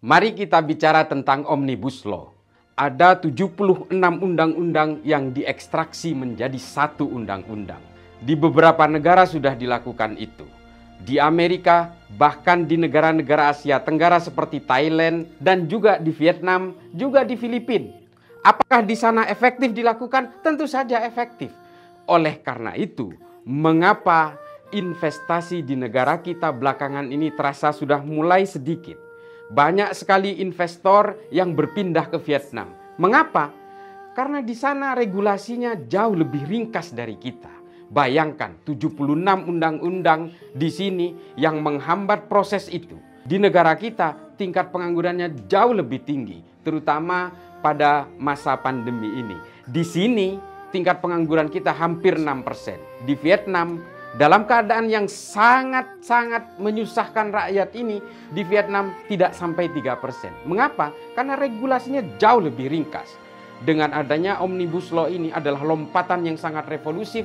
Mari kita bicara tentang Omnibus Law. Ada 76 undang-undang yang diekstraksi menjadi satu undang-undang. Di beberapa negara sudah dilakukan itu. Di Amerika, bahkan di negara-negara Asia Tenggara seperti Thailand, dan juga di Vietnam, juga di Filipina. Apakah di sana efektif dilakukan? Tentu saja efektif. Oleh karena itu, mengapa investasi di negara kita belakangan ini terasa sudah mulai sedikit? Banyak sekali investor yang berpindah ke Vietnam. Mengapa? Karena di sana regulasinya jauh lebih ringkas dari kita. Bayangkan 76 undang-undang di sini yang menghambat proses itu. Di negara kita tingkat penganggurannya jauh lebih tinggi, terutama pada masa pandemi ini. Di sini tingkat pengangguran kita hampir 6%. Di Vietnam, dalam keadaan yang sangat-sangat menyusahkan rakyat ini, di Vietnam tidak sampai 3%. Mengapa? Karena regulasinya jauh lebih ringkas. Dengan adanya Omnibus Law ini adalah lompatan yang sangat revolusif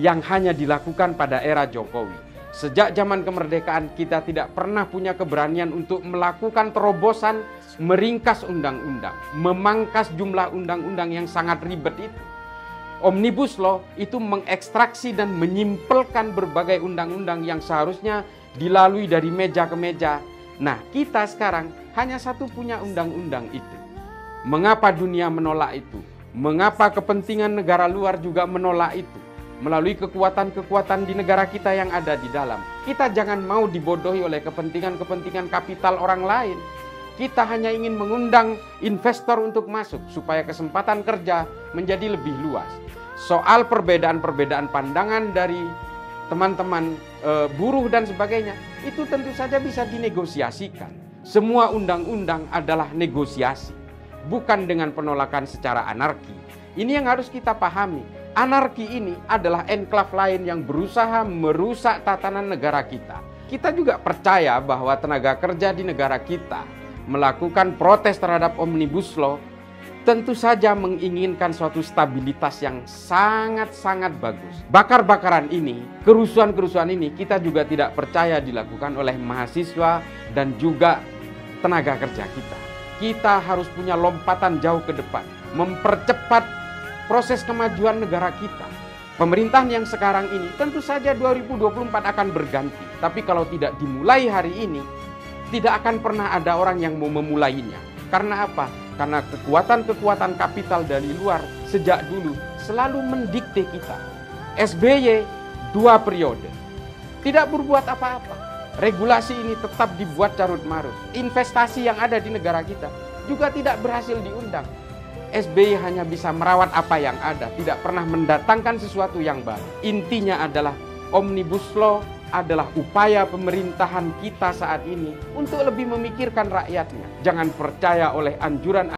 yang hanya dilakukan pada era Jokowi. Sejak zaman kemerdekaan kita tidak pernah punya keberanian untuk melakukan terobosan, meringkas undang-undang, memangkas jumlah undang-undang yang sangat ribet itu. Omnibus Law itu mengekstraksi dan menyimpelkan berbagai undang-undang yang seharusnya dilalui dari meja ke meja. Nah, kita sekarang hanya satu punya undang-undang itu. Mengapa dunia menolak itu? Mengapa kepentingan negara luar juga menolak itu? Melalui kekuatan-kekuatan di negara kita yang ada di dalam. Kita jangan mau dibodohi oleh kepentingan-kepentingan kapital orang lain. Kita hanya ingin mengundang investor untuk masuk supaya kesempatan kerja menjadi lebih luas. Soal perbedaan-perbedaan pandangan dari teman-teman buruh dan sebagainya, itu tentu saja bisa dinegosiasikan. Semua undang-undang adalah negosiasi, bukan dengan penolakan secara anarki. Ini yang harus kita pahami. Anarki ini adalah enklave lain yang berusaha merusak tatanan negara kita. Kita juga percaya bahwa tenaga kerja di negara kita melakukan protes terhadap Omnibus Law tentu saja menginginkan suatu stabilitas yang sangat-sangat bagus. Bakar-bakaran ini, kerusuhan-kerusuhan ini kita juga tidak percaya dilakukan oleh mahasiswa dan juga tenaga kerja kita. Kita harus punya lompatan jauh ke depan, mempercepat proses kemajuan negara kita. Pemerintahan yang sekarang ini tentu saja 2024 akan berganti. Tapi kalau tidak dimulai hari ini, tidak akan pernah ada orang yang mau memulainya. Karena apa? Karena kekuatan-kekuatan kapital dari luar sejak dulu selalu mendikte kita. SBY 2 periode, tidak berbuat apa-apa. Regulasi ini tetap dibuat carut-marut. Investasi yang ada di negara kita juga tidak berhasil diundang. SBY hanya bisa merawat apa yang ada, tidak pernah mendatangkan sesuatu yang baru. Intinya adalah Omnibus Law adalah upaya pemerintahan kita saat ini untuk lebih memikirkan rakyatnya. Jangan percaya oleh anjuran